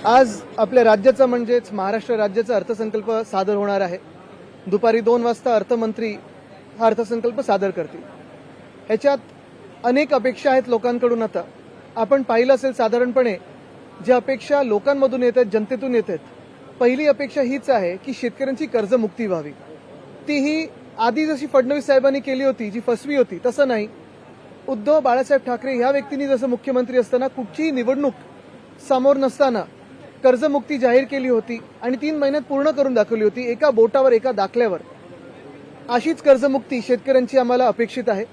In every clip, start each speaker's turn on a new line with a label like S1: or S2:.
S1: आज आपल्या राज्याचा म्हणजेच महाराष्ट्र राज्याचा अर्थसंकल्प सादर होणार आहे। दुपारी 2 वाजता अर्थमंत्री हा अर्थसंकल्प सादर करतील। ह्याच्यात अनेक अपेक्षा आहेत लोकांकडून। आता आपण पाहिलं असेल साधारणपणे ज्या अपेक्षा लोकांमधून येत आहेत, जनतेतून येत आहेत, पहिली अपेक्षा हीच आहे की शेतकऱ्यांची कर्जमुक्ती व्हावी। तीही आधी जशी फडणवीस साहेबांनी केली होती, जी फसवी होती, तसं नाही। उद्धव बाळासाहेब ठाकरे ह्या व्यक्तींनी जसं मुख्यमंत्री असताना कुठचीही निवडणूक समोर नसताना कर्जमुक्ती जाहीर केली होती आणि 3 महिन्यात पूर्ण करून दाखवली होती, एका बोटावर एका दाखल्यावर। अशीच कर्जमुक्ती शेतकऱ्यांची आम्हाला अपेक्षित आहे।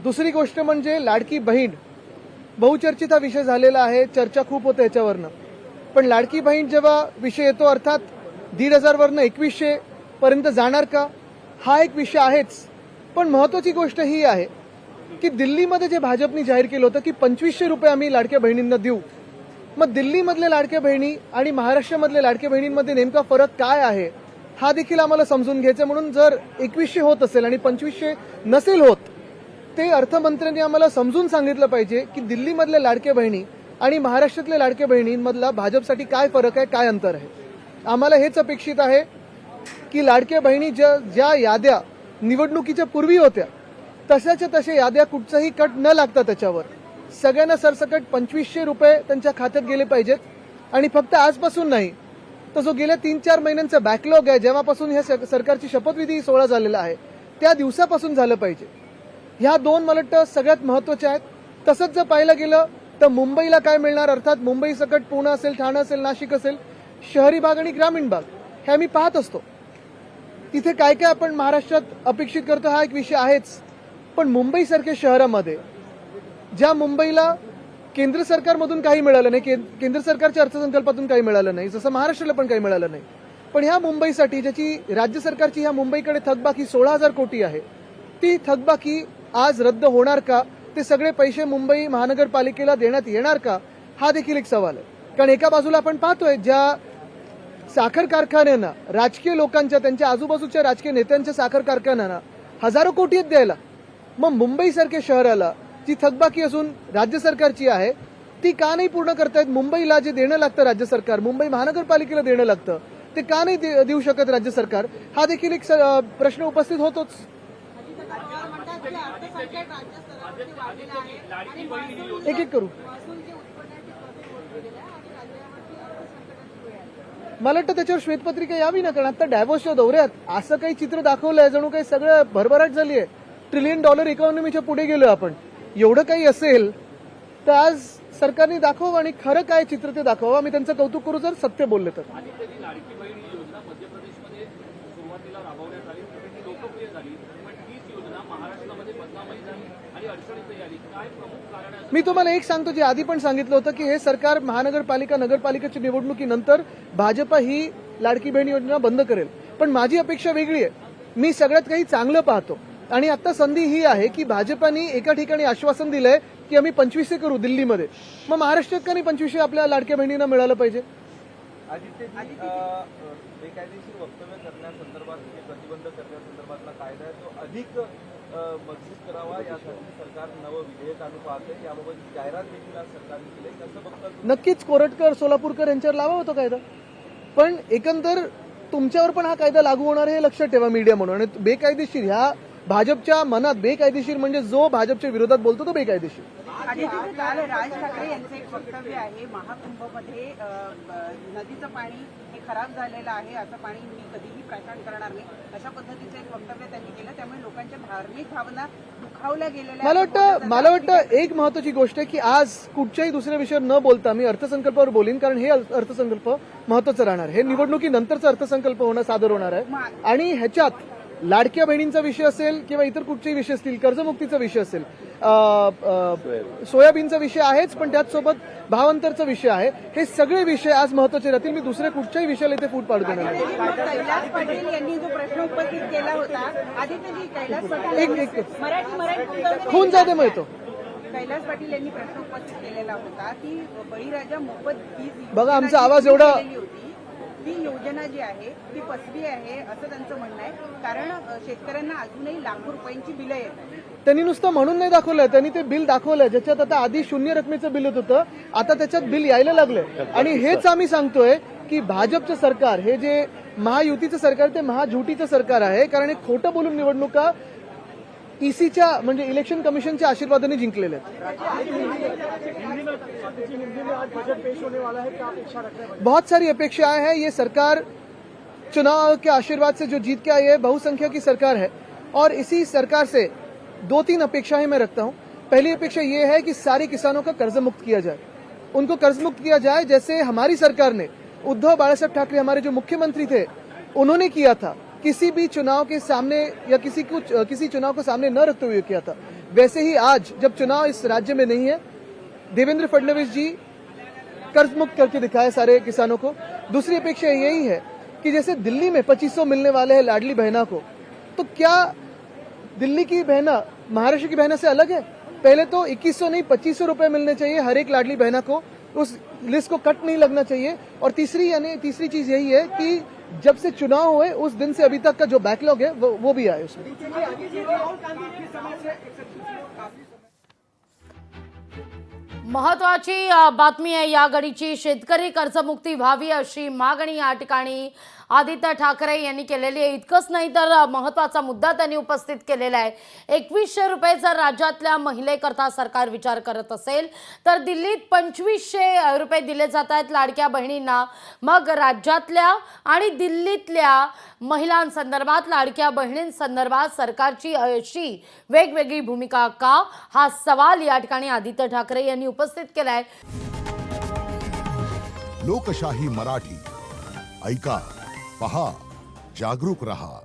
S1: दुसरी गोष्ट म्हणजे लाडकी बहीण, बहुचर्चित हा विषय झालेला आहे, चर्चा खूप होते याच्यावरनं। पण लाडकी बहीण जेव्हा विषय येतो, अर्थात 1,500 वरनं 2100 पर्यंत जाणार का, हा एक विषय आहेच। पण महत्वाची गोष्ट ही आहे की दिल्लीमध्ये जे भाजपने जाहीर केलं होतं की 2500 रुपये आम्ही लाडक्या बहिणींना देऊ, मग दिल्लीमधल्या लाडक्या बहिणी आणि महाराष्ट्रामधल्या लाडक्या बहिणींमध्ये नेमका फरक काय आहे हा देखील आम्हाला समजून घ्यायचा। म्हणून जर 2100 होत असेल आणि 2500 नसेल होत, ते अर्थमंत्र्यांनी आम्हाला समजून सांगितलं पाहिजे की दिल्लीमधल्या लाडक्या बहिणी आणि महाराष्ट्रातल्या लाडक्या बहिणींमधला भाजपसाठी काय फरक आहे, काय अंतर आहे। आम्हाला हेच अपेक्षित आहे की लाडक्या बहिणी ज्या याद्या निवडणुकीच्या पूर्वी होत्या तशाच्या तशा याद्या कुठचाही कट न लागता त्याच्यावर सगळ्यांना सरसकट 2500 रुपये त्यांच्या खात्यात गेले पाहिजेत। आणि फक्त आजपासून नाही, तर जो गेल्या 3-4 महिन्यांचा बॅकलॉग आहे, जेव्हापासून ह्या सरकारची शपथविधी सोहळा झालेला आहे त्या दिवसापासून झालं पाहिजे। ह्या 2 मला वाटतं सगळ्यात महत्वाच्या आहेत। तसंच जर पाहायला गेलं तर मुंबईला काय मिळणार, अर्थात मुंबई सकट पुणे असेल, ठाणे असेल, नाशिक असेल, शहरी भाग आणि ग्रामीण भाग हे आम्ही पाहत असतो। तिथे काय काय आपण महाराष्ट्रात अपेक्षित करतो हा एक विषय आहेच। पण मुंबईसारख्या शहरामध्ये ज्या मुंबईला केंद्र सरकारमधून काही मिळालं नाही, केंद्र सरकारच्या अर्थसंकल्पातून काही मिळालं नाही, जसं महाराष्ट्राला पण काही मिळालं नाही, पण ह्या मुंबईसाठी ज्याची राज्य सरकारची ह्या मुंबईकडे थकबाकी 16,000 कोटी आहे, ती थकबाकी आज रद्द होणार का, ते सगळे पैसे मुंबई महानगरपालिकेला देण्यात येणार का, हा देखील एक सवाल आहे। कारण एका बाजूला आपण पाहतोय ज्या साखर कारखान्यांना, राजकीय लोकांच्या, त्यांच्या आजूबाजूच्या राजकीय नेत्यांच्या साखर कारखान्यांना हजारो कोटी आहेत द्यायला, मग मुंबईसारख्या शहराला जी थकबाकी असून राज्य सरकारची आहे ती का नाही पूर्ण करतायत। मुंबईला जे देणं लागतं राज्य सरकार, मुंबई महानगरपालिकेला देणं लागतं, ते का नाही देऊ शकत राज्य सरकार, हा देखील एक प्रश्न उपस्थित होतोच। एक एक करू। मला वाटतं त्याच्यावर श्वेतपत्रिका यावी ना, कारण आता डॅव्होसच्या दौऱ्यात असं काही चित्र दाखवलंय जणू काही सगळं भरभराट झाली आहे, $1 ट्रिलियन इकॉनॉमीच्या पुढे गेलो आपण। एवढं काही असेल तर आज सरकारने दाखवावं आणि खरं काय चित्र ते दाखवावं। आम्ही त्यांचं कौतुक करू जर सत्य बोलले तर।
S2: लाडकी बहीण ही योजना मध्यप्रदेशमध्ये सुरुवातीला राबवण्यात आली, ती लोकप्रिय झाली, पण हीच योजना महाराष्ट्रामध्ये बदनामही झाली आणि अडचणीतही आली। काय प्रमुख कारण आहे?
S1: मी तुम्हाला एक सांगतो, जे आधी पण सांगितलं होतं की हे सरकार महानगरपालिका नगरपालिकेच्या निवडणुकीनंतर भाजप ही लाडकी बहीण योजना बंद करेल, पण माझी अपेक्षा वेगळी आहे। मी सगळ्यात काही चांगलं पाहतो आणि आता संधी ही आहे की भाजपाने एका ठिकाणी आश्वासन दिलंय की आम्ही 2500 करू दिल्लीमध्ये, मग महाराष्ट्रात का नाही 2500 आपल्या लाडक्या बहिणींना मिळालं पाहिजे।
S3: बेकायदेशीर वक्तव्य करण्यासंदर्भात, प्रतिबंध करण्यासंदर्भातला कायदा आहे तो अधिक मजबूत करावा यासाठी सरकार नवं विधेयक आणू पाहते, याबाबत जाहिरात देखील आज सरकारने केली। कसं बघतात?
S1: नक्कीच कोरटकर, सोलापूरकर यांच्यावर लावा होता कायदा, पण एकंदर तुमच्यावर पण हा कायदा लागू होणार हे लक्षात ठेवा मीडिया म्हणून। आणि बेकायदेशीर, ह्या भाजपच्या मनात बेकायदेशीर म्हणजे जो भाजपच्या विरोधात बोलतो तो बेकायदेशीर।
S4: काल राज ठाकरे यांचं एक वक्तव्य आहे, महाकुंभमध्ये नदीचं पाणी हे खराब झालेलं आहे, असं पाणी मी कधीही प्रशासन करणार नाही, अशा पद्धतीचं एक वक्तव्य त्यांनी केलं। त्यामुळे लोकांच्या धार्मिक भावना दुखावल्या गेलेल्या।
S1: मला वाटतं एक महत्वाची गोष्ट आहे की आज कुठच्याही दुसऱ्या विषयावर न बोलता मी अर्थसंकल्पावर बोलीन, कारण हे अर्थसंकल्प महत्वाचं राहणार। हे निवडणुकीनंतरचा अर्थसंकल्प सादर होणार आहे आणि ह्याच्यात लाडक्या बहिणींचा विषय असेल किंवा इतर कुठचेही विषय असतील, कर्जमुक्तीचा विषय असेल, सोयाबीनचा विषय आहेच, पण त्याचसोबत भावांतरचा विषय आहे, हे सगळे विषय आज महत्वाचे राहतील। मी दुसऱ्या कुठच्याही विषयाला इथे फूट पाडू देणार नाही।
S4: कैलास पाटील यांनी जो प्रश्न उपस्थित केला होता, आदित्यजी कैलास पाटील
S1: खून जाते मग येतो।
S4: कैलास पाटील यांनी प्रश्न उपस्थित केलेला होता की बळीराजा मोफत वीज
S1: बघा आमचा आवाज एवढा
S4: होती, ती योजना जी आहे ती फसवी आहे असं त्यांचं म्हणणं आहे. कारण शेतकऱ्यांना अजूनही लाखो रुपयांची बिलं येतात.
S1: त्यांनी नुसतं म्हणून नाही दाखवलं, त्यांनी ते बिल दाखवलं ज्याच्यात आता आधी 0 रकमेचं बिल येत होतं, आता त्याच्यात बिल यायला लागलंय. आणि हेच आम्ही सांगतोय की भाजपचं सरकार, हे जे महायुतीचं सरकार, ते महाझुटीचं सरकार आहे. कारण हे खोटं बोलून निवडणुका ईसीच्या म्हणजे इलेक्शन कमिशनच्या आशीर्वादाने जिंकलेल्या आहेत. बहुत सारी अपेक्षाएं हैं. ये सरकार चुनाव के आशीर्वाद से जो जीत के आई है, बहुसंख्यक की सरकार है और इसी सरकार से 2-3 अपेक्षाएं मैं रखता हूं. पहली अपेक्षा ये है कि सारे किसानों का कर्ज मुक्त किया जाए, उनको कर्ज मुक्त किया जाए जैसे हमारी सरकार ने, उद्धव बाळासाहेब ठाकरे हमारे जो मुख्यमंत्री थे उन्होंने किया था, किसी भी चुनाव के सामने या किसी चुनाव को सामने न रखते हुए किया था. वैसे ही आज जब चुनाव इस राज्य में नहीं है, देवेंद्र फडणवीस जी कर्ज मुक्त करके दिखाए सारे किसानों को. दूसरी अपेक्षा यही है कि जैसे दिल्ली में 2500 मिलने वाले हैं लाडली बहना को, तो क्या दिल्ली की बहना महाराष्ट्र की बहना से अलग है? पहले तो 2100 नहीं 2500 रुपए मिलने चाहिए हर एक लाडली बहना को, उस लिस्ट को कट नहीं लगना चाहिए. और तीसरी चीज यही है कि जब से चुनाव हुए उस दिन से अभी तक का जो बैकलॉग है वो भी आए उसमें.
S5: महत्वाची बातमी आहे या घडीची. शेतकरी कर्जमुक्ती व्हावी अशी मागणी या ठिकाणी आदित्य ठाकरे यांनी केलेली आहे. इतकंच नाही तर महत्वाचा मुद्दा त्यांनी उपस्थित केलेला आहे. 2100 रुपये जर राज्यातल्या महिलेकरता सरकार विचार करत असेल तर दिल्लीत 2500 रुपये दिले जात आहेत लाडक्या बहिणींना. मग राज्यातल्या आणि दिल्लीतल्या महिलांसंदर्भात, लाडक्या बहिणींसंदर्भात सरकारची अशी वेगवेगळी भूमिका का, हा सवाल या ठिकाणी आदित्य ठाकरे यांनी उपस्थित केला आहे.
S6: लोकशाही मराठी ऐका, पहा, जागरूक रहा.